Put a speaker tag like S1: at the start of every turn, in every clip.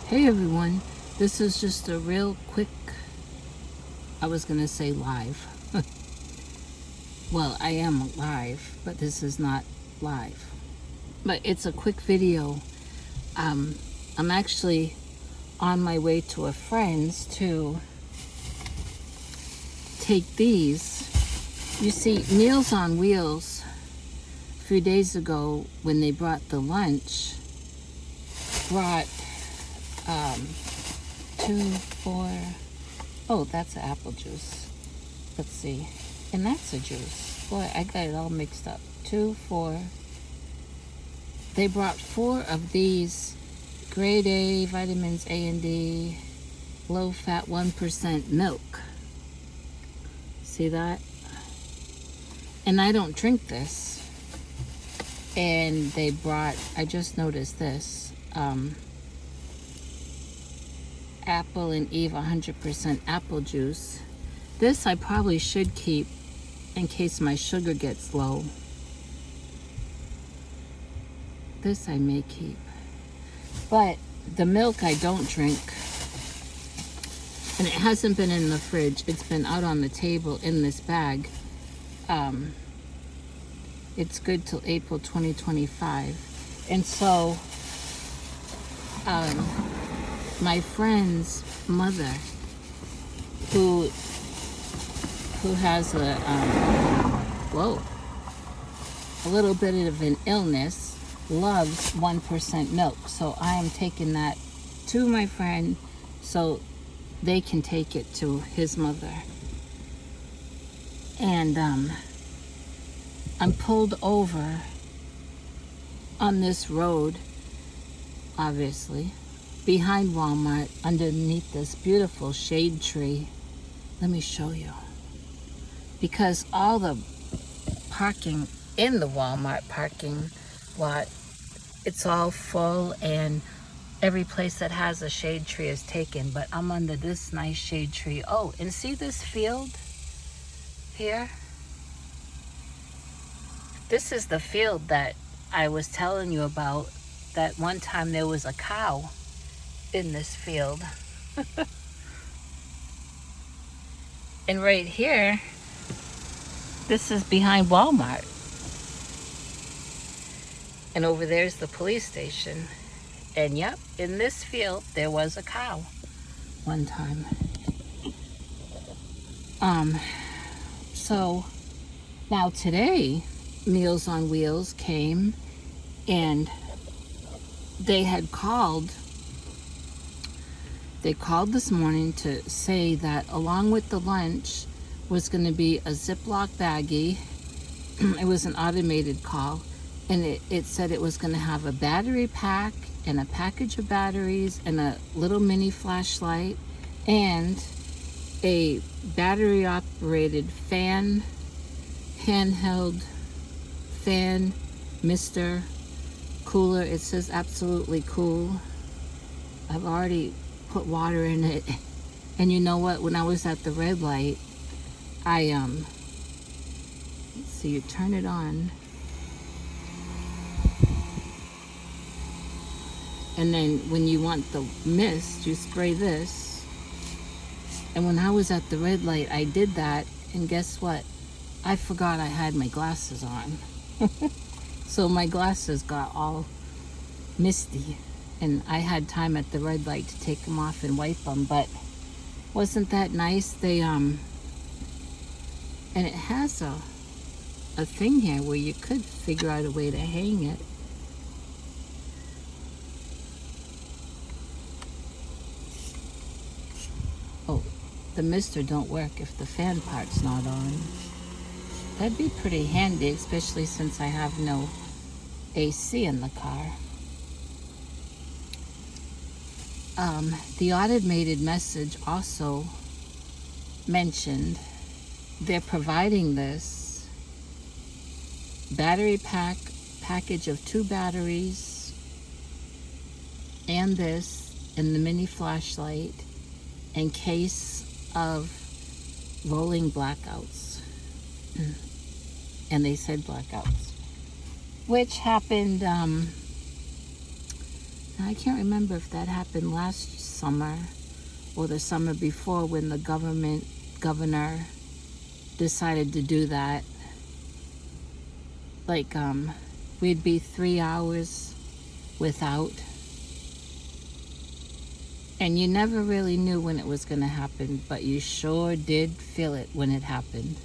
S1: Hey everyone, this is just a real quick, I was going to say live. Well, I am live, but this is not live. But it's a quick video. I'm actually on my way to a friend's to take these. You see, Meals on Wheels, a few days ago when they brought the lunch, brought 2, 4, oh, that's apple juice. Let's see. And that's a juice. Boy, I got it all mixed up. 2, 4. They brought 4 of these grade A, vitamins A and D, low fat 1% milk. See that? And I don't drink this. And they brought, I just noticed this, Apple and Eve 100% apple juice. This I probably should keep in case my sugar gets low. This I may keep. But the milk I don't drink. And it hasn't been in the fridge. It's been out on the table in this bag. It's good till April 2025. And so, my friend's mother, who has a little bit of an illness, loves 1% milk. So I am taking that to my friend so they can take it to his mother. And I'm pulled over on this road, obviously, behind Walmart, underneath this beautiful shade tree. Let me show you. Because all the parking in the Walmart parking lot, it's all full, and every place that has a shade tree is taken. But I'm under this nice shade tree. Oh, and see this field here? This is the field that I was telling you about, that one time there was a cow in this field. And right here, this is behind Walmart. And over there's the police station. And yep, in this field, there was a cow one time. So now today, Meals on Wheels came, and they called this morning to say that along with the lunch was going to be a Ziploc baggie. It was an automated call, and it said it was going to have a battery pack and a package of batteries and a little mini flashlight and a battery operated fan, handheld fan, Mr. Cooler. It says absolutely cool. I've already put water in it. And you know what? When I was at the red light, let's see, you turn it on. And then when you want the mist, you spray this. And when I was at the red light, I did that. And guess what? I forgot I had my glasses on. So my glasses got all misty. And I had time at the red light to take them off and wipe them. But wasn't that nice? They, and it has a thing here where you could figure out a way to hang it. Oh, the mister don't work if the fan part's not on. That'd be pretty handy, especially since I have no AC in the car. The automated message also mentioned they're providing this battery package of 2 batteries and this and the mini flashlight in case of rolling blackouts. And they said blackouts, which happened I can't remember if that happened last summer or the summer before when the governor decided to do that. Like, we'd be 3 hours without. And you never really knew when it was going to happen, but you sure did feel it when it happened.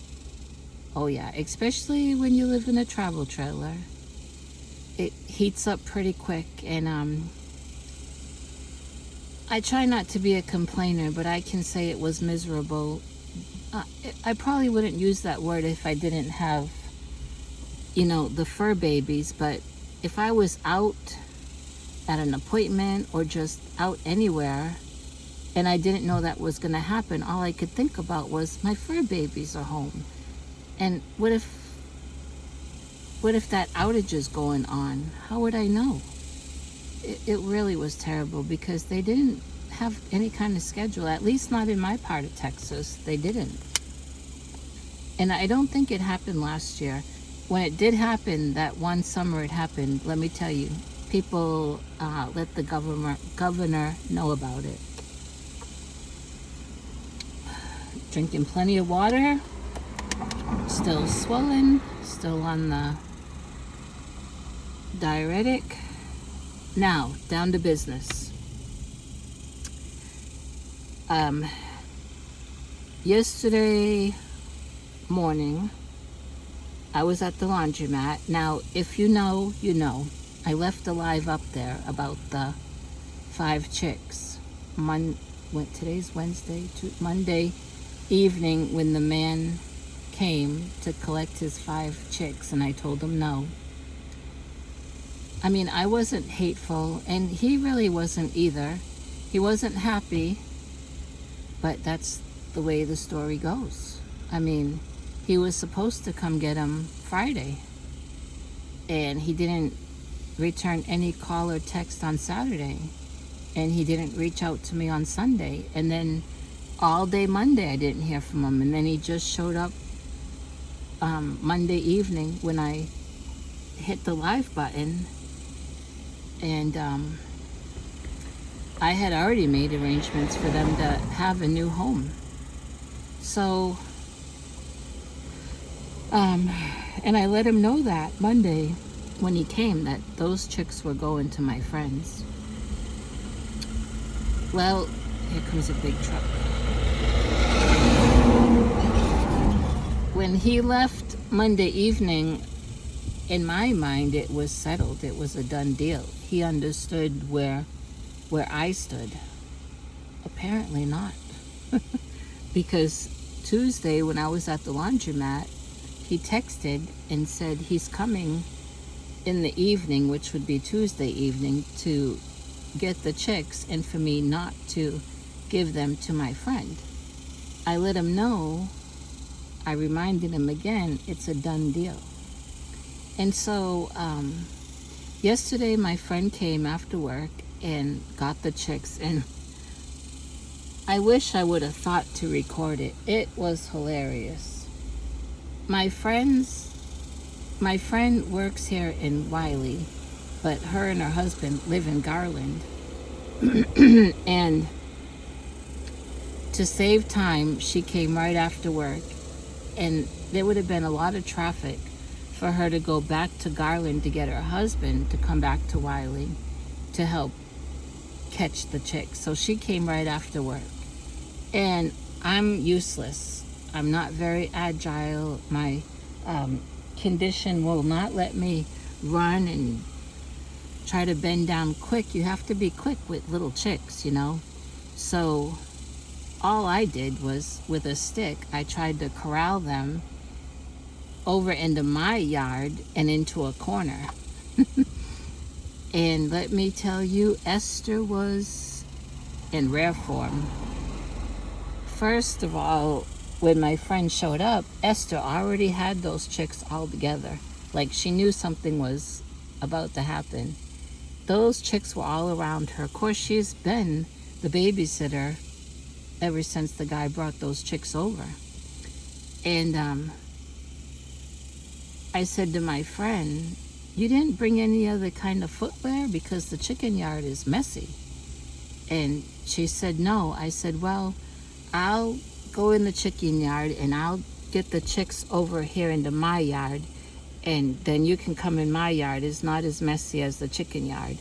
S1: Oh yeah, especially when you live in a travel trailer. It heats up pretty quick, and I try not to be a complainer, but I can say it was miserable. I probably wouldn't use that word if I didn't have, the fur babies, but if I was out at an appointment or just out anywhere and I didn't know that was going to happen, all I could think about was my fur babies are home. And what if that outage is going on? How would I know? It really was terrible because they didn't have any kind of schedule, at least not in my part of Texas. They didn't. And I don't think it happened last year. When it did happen, that one summer it happened, let me tell you, people let the governor know about it. Drinking plenty of water, still swollen, still on the diuretic. Now, down to business. Yesterday morning, I was at the laundromat. Now, if you know, you know. I left a live up there about the 5 chicks. Today's Wednesday, Monday evening when the man came to collect his 5 chicks, and I told him no. I mean, I wasn't hateful, and he really wasn't either. He wasn't happy, but that's the way the story goes. I mean, he was supposed to come get him Friday, and he didn't return any call or text on Saturday, and he didn't reach out to me on Sunday, and then all day Monday I didn't hear from him, and then he just showed up Monday evening when I hit the live button, and I had already made arrangements for them to have a new home. So and I let him know that Monday when he came, that those chicks were going to my friends. Well, here comes a big truck. When he left Monday evening, in my mind, it was settled. It was a done deal. He understood where I stood. Apparently not. Because Tuesday, when I was at the laundromat, he texted and said he's coming in the evening, which would be Tuesday evening, to get the chicks and for me not to give them to my friend. I let him know. I reminded him again, it's a done deal. And so yesterday my friend came after work and got the chicks, and I wish I would have thought to record it. It was hilarious. My friend works here in Wiley, but her and her husband live in Garland. And to save time, she came right after work, and there would have been a lot of traffic for her to go back to Garland to get her husband to come back to Wiley to help catch the chicks. So she came right after work. And I'm useless. I'm not very agile. My condition will not let me run and try to bend down quick. You have to be quick with little chicks, So all I did was, with a stick, I tried to corral them over into my yard and into a corner. And let me tell you, Esther was in rare form. First of all, when my friend showed up, Esther already had those chicks all together. Like, she knew something was about to happen. Those chicks were all around her. Of course, she's been the babysitter ever since the guy brought those chicks over. And I said to my friend, you didn't bring any other kind of footwear because the chicken yard is messy. And she said, no. I said, well, I'll go in the chicken yard and I'll get the chicks over here into my yard, and then you can come in my yard. It's not as messy as the chicken yard.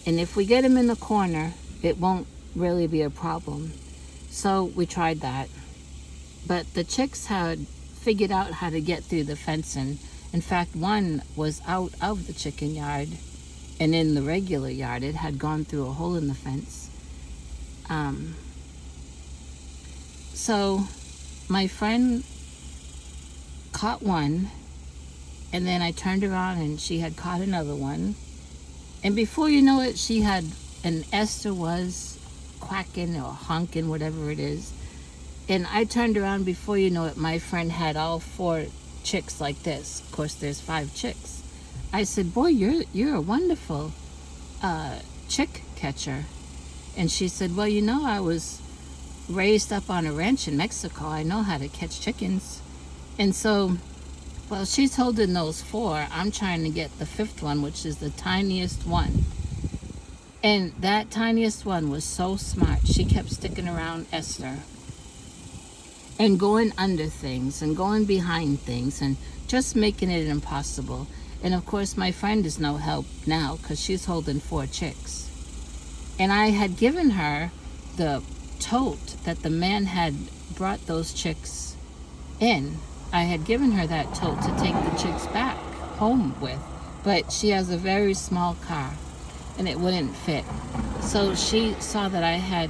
S1: And if we get them in the corner, it won't really be a problem. So we tried that. But the chicks had figured out how to get through the fencing. In fact, one was out of the chicken yard and in the regular yard. It had gone through a hole in the fence. So my friend caught one, and then I turned around and she had caught another one. And before you know it, and Esther was quacking or honking, whatever it is. And I turned around, before you know it, my friend had all 4 chicks like this. Of course, there's 5 chicks. I said, boy, you're a wonderful chick catcher. And she said, well, I was raised up on a ranch in Mexico. I know how to catch chickens. And so, well, she's holding those 4. I'm trying to get the 5th one, which is the tiniest one. And that tiniest one was so smart. She kept sticking around Esther and going under things and going behind things and just making it impossible. And of course, my friend is no help now because she's holding 4 chicks. And I had given her the tote that the man had brought those chicks in. I had given her that tote to take the chicks back home with, but she has a very small car and it wouldn't fit. So she saw that I had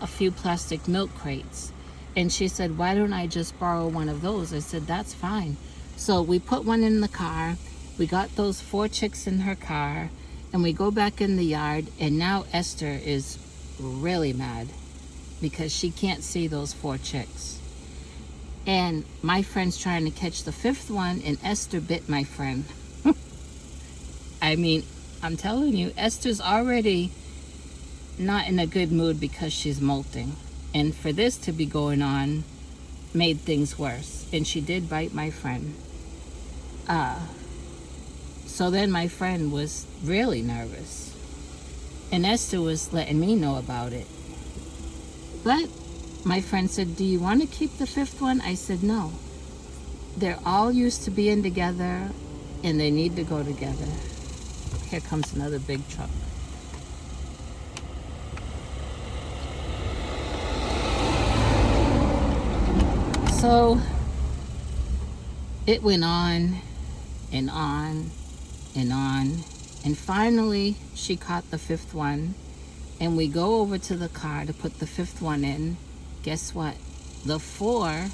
S1: a few plastic milk crates, and she said, why don't I just borrow one of those? I said, that's fine. So we put one in the car. We got those 4 chicks in her car, and we go back in the yard, and now Esther is really mad because she can't see those 4 chicks. And my friend's trying to catch the 5th one, and Esther bit my friend. I mean, I'm telling you, Esther's already not in a good mood because she's molting. And for this to be going on made things worse. And she did bite my friend. So then my friend was really nervous. And Esther was letting me know about it. But my friend said, do you want to keep the 5th one? I said, no. They're all used to being together, and they need to go together. Here comes another big truck. So it went on and on and on. And finally, she caught the 5th one. And we go over to the car to put the 5th one in. Guess what? The 4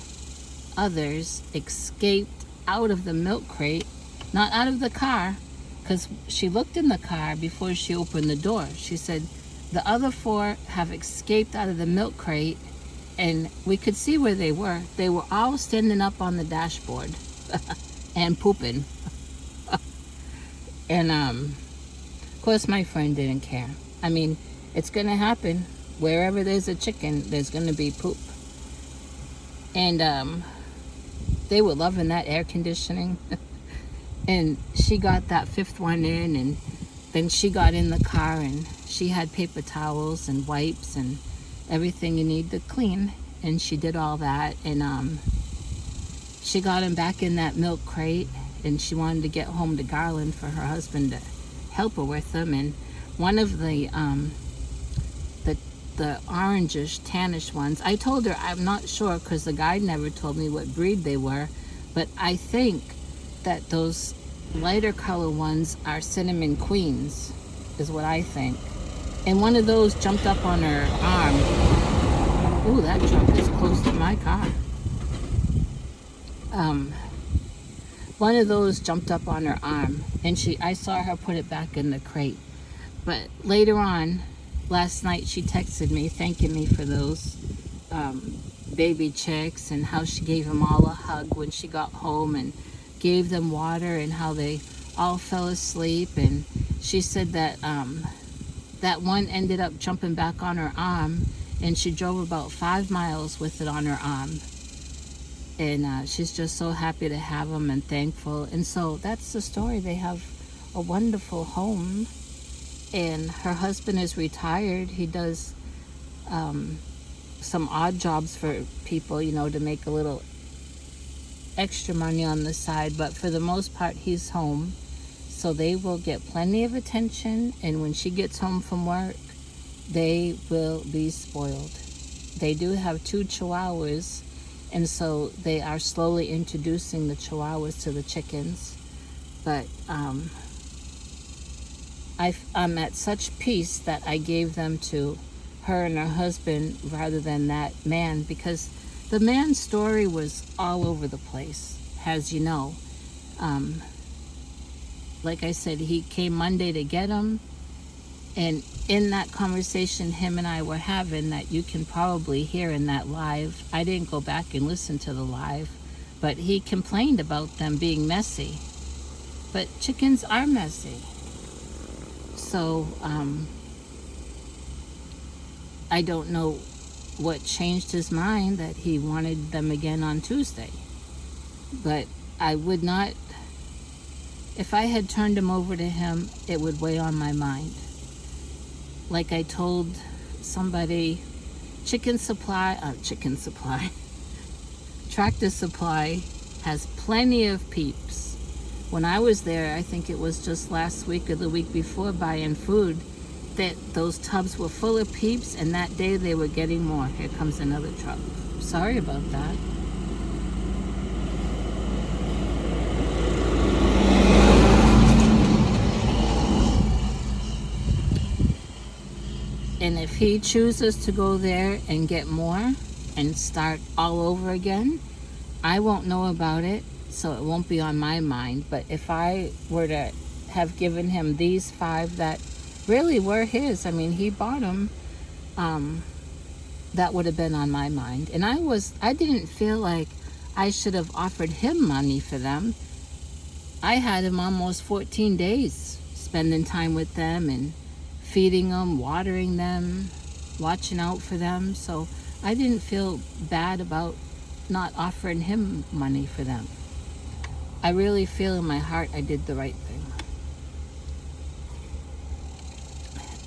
S1: others escaped out of the milk crate. Not out of the car, because she looked in the car before she opened the door. She said, the other 4 have escaped out of the milk crate. And we could see where they were. They were all standing up on the dashboard and pooping. And of course, my friend didn't care. I mean, it's going to happen. Wherever there's a chicken, there's going to be poop. And they were loving that air conditioning. And she got that 5th one in, and then she got in the car, and she had paper towels and wipes and everything you need to clean. And she did all that. And she got him back in that milk crate, and she wanted to get home to Garland for her husband to help her with them. And one of the orangish, tannish ones, I told her I'm not sure because the guide never told me what breed they were, but I think that those lighter color ones are cinnamon queens, is what I think. And one of those jumped up on her arm. Ooh, that truck is close to my car. One of those jumped up on her arm, and I saw her put it back in the crate. But later on, last night, she texted me thanking me for those baby chicks, and how she gave them all a hug when she got home and gave them water, and how they all fell asleep. And she said that that one ended up jumping back on her arm, and she drove about 5 miles with it on her arm. And she's just so happy to have them and thankful. And so that's the story. They have a wonderful home, and her husband is retired. He does some odd jobs for people, to make a little extra money on the side, but for the most part he's home, so they will get plenty of attention. And when she gets home from work, they will be spoiled. They do have 2 chihuahuas, and so they are slowly introducing the chihuahuas to the chickens. But I'm at such peace that I gave them to her and her husband rather than that man, because the man's story was all over the place, as you know. Like I said, he came Monday to get him, and in that conversation him and I were having, that you can probably hear in that live, I didn't go back and listen to the live, but he complained about them being messy. But chickens are messy. So I don't know what changed his mind that he wanted them again on Tuesday. But I would not, if I had turned him over to him, it would weigh on my mind. Like I told somebody, Tractor Supply has plenty of peeps. When I was there, I think it was just last week or the week before, buying food, that those tubs were full of peeps, and that day they were getting more. Here comes another truck. Sorry about that. And if he chooses to go there and get more and start all over again, I won't know about it, so it won't be on my mind. But if I were to have given him these 5 that really were his, I mean, he bought them, that would have been on my mind. And I didn't feel like I should have offered him money for them. I had him almost 14 days spending time with them and feeding them, watering them, watching out for them. So I didn't feel bad about not offering him money for them. I really feel in my heart I did the right thing.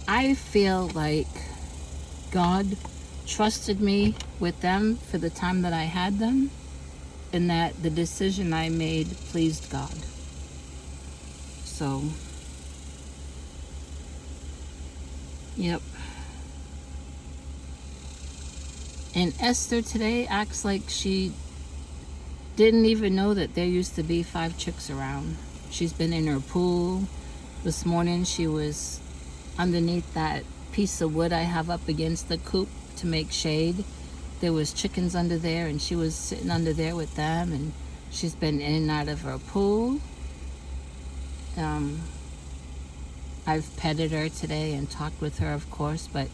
S1: I feel like God trusted me with them for the time that I had them, and that the decision I made pleased God. So, yep. And Esther today acts like she didn't even know that there used to be 5 chicks around. She's been in her pool. This morning she was underneath that piece of wood I have up against the coop to make shade. There was chickens under there, and she was sitting under there with them, and she's been in and out of her pool. I've petted her today and talked with her, of course, but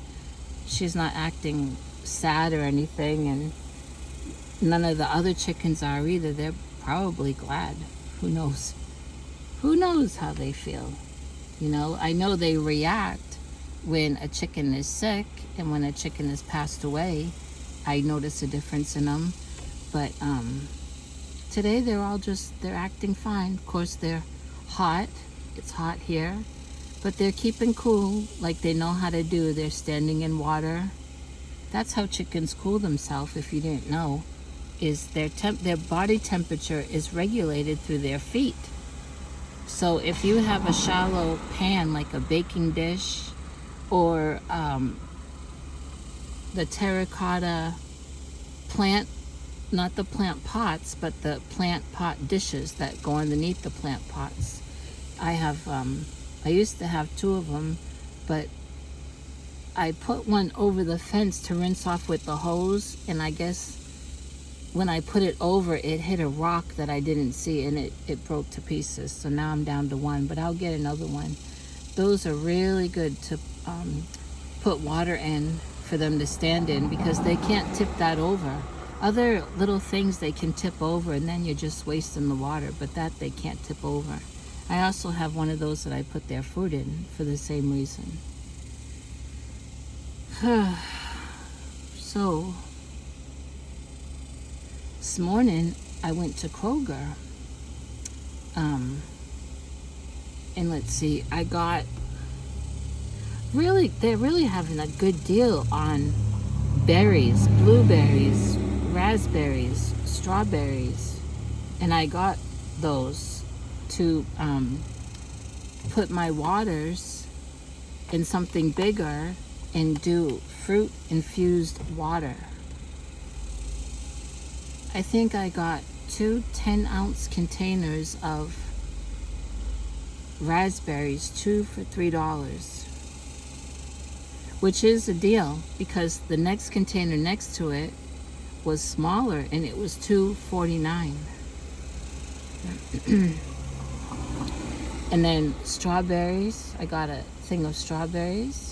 S1: she's not acting sad or anything, and none of the other chickens are either. They're probably glad. Who knows? Who knows how they feel? I know they react when a chicken is sick, and when a chicken has passed away, I notice a difference in them. But today they're acting fine. Of course, they're hot. It's hot here, but they're keeping cool like they know how to do. They're standing in water. That's how chickens cool themselves, if you didn't know, is their body temperature is regulated through their feet. So if you have a shallow pan, like a baking dish, or the terracotta plant, not the plant pots, but the plant pot dishes that go underneath the plant pots. I used to have 2 of them, but I put one over the fence to rinse off with the hose, and I guess when I put it over, it hit a rock that I didn't see, and it broke to pieces. So now I'm down to 1, but I'll get another one. Those are really good to put water in for them to stand in, because they can't tip that over. Other little things they can tip over, and then you're just wasting the water, but that they can't tip over. I also have one of those that I put their food in for the same reason. This morning I went to Kroger, and let's see, I got they're really having a good deal on berries, blueberries, raspberries, strawberries, and I got those to put my waters in something bigger and do fruit infused water. I think I got 2 10-ounce containers of raspberries, 2 for $3, which is a deal because the next container next to it was smaller and it was $2.49. And then strawberries, I got a thing of strawberries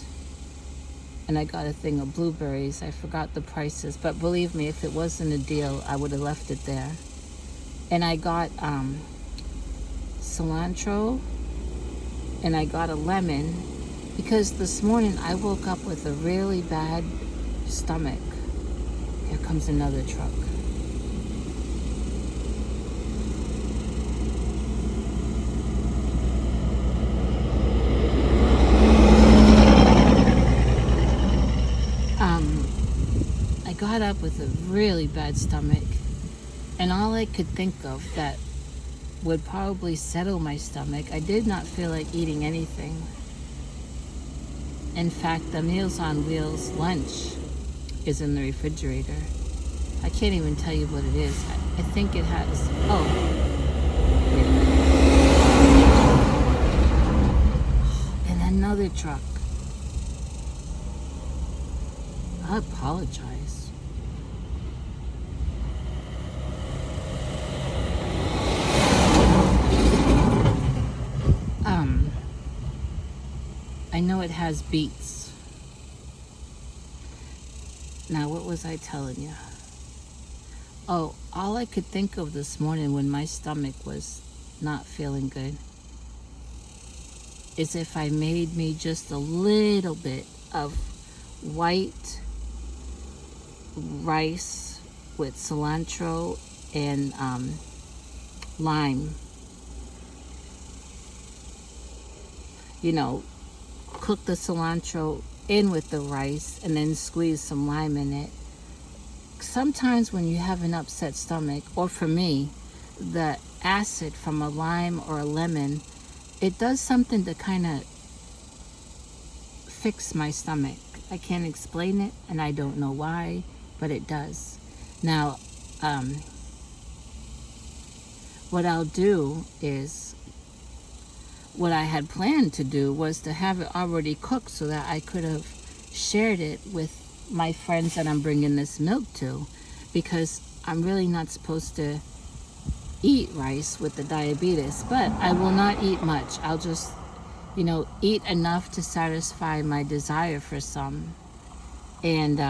S1: and I got a thing of blueberries. I forgot the prices, but believe me, if it wasn't a deal, I would have left it there. And I got cilantro, and I got a lemon because this morning I woke up with a really bad stomach. Here comes another truck. I got up with a really bad stomach, and all I could think of that would probably settle my stomach, I did not feel like eating anything. In fact, the Meals on Wheels lunch is in the refrigerator. I can't even tell you what it is. I think it has, oh, wait a minute. And another truck. I apologize. I know it has beets. Now, what was I telling you? Oh, all I could think of this morning when my stomach was not feeling good is if I made me just a little bit of white rice with cilantro and lime. You know, cook the cilantro in with the rice and then squeeze some lime in it. Sometimes when you have an upset stomach, or for me, the acid from a lime or a lemon, it does something to kind of fix my stomach. I can't explain it and I don't know why, but it does. Now, what I'll do is, what I had planned to do was to have it already cooked so that I could have shared it with my friends that I'm bringing this milk to, because I'm really not supposed to eat rice with the diabetes, but I will not eat much. I'll just, eat enough to satisfy my desire for some. And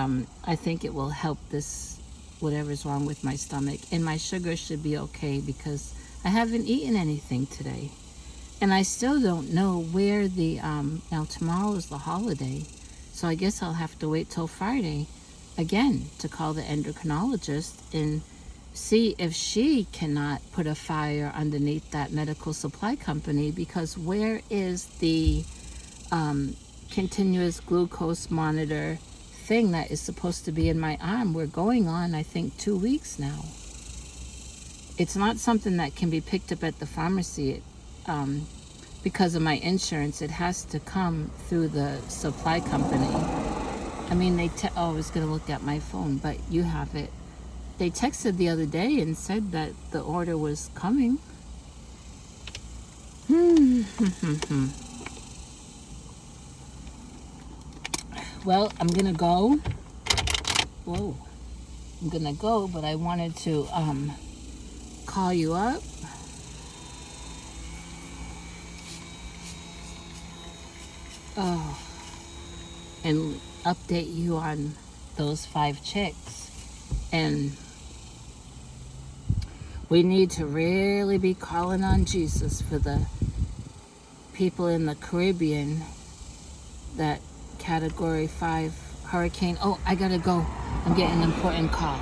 S1: I think it will help this, whatever's wrong with my stomach. And my sugar should be okay because I haven't eaten anything today. And I still don't know where now tomorrow is the holiday, so I guess I'll have to wait till Friday again to call the endocrinologist and see if she cannot put a fire underneath that medical supply company, because where is the continuous glucose monitor thing that is supposed to be in my arm? We're going on, I think, 2 weeks now. It's not something that can be picked up at the pharmacy. Because of my insurance, it has to come through the supply company. I mean, I was going to look at my phone, but you have it. They texted the other day and said that the order was coming. Well, I'm going to go. Whoa. I'm going to go, but I wanted to call you up. Oh, and update you on those 5 chicks. And we need to really be calling on Jesus for the people in the Caribbean, that Category 5 hurricane. Oh, I gotta go. I'm getting an important call.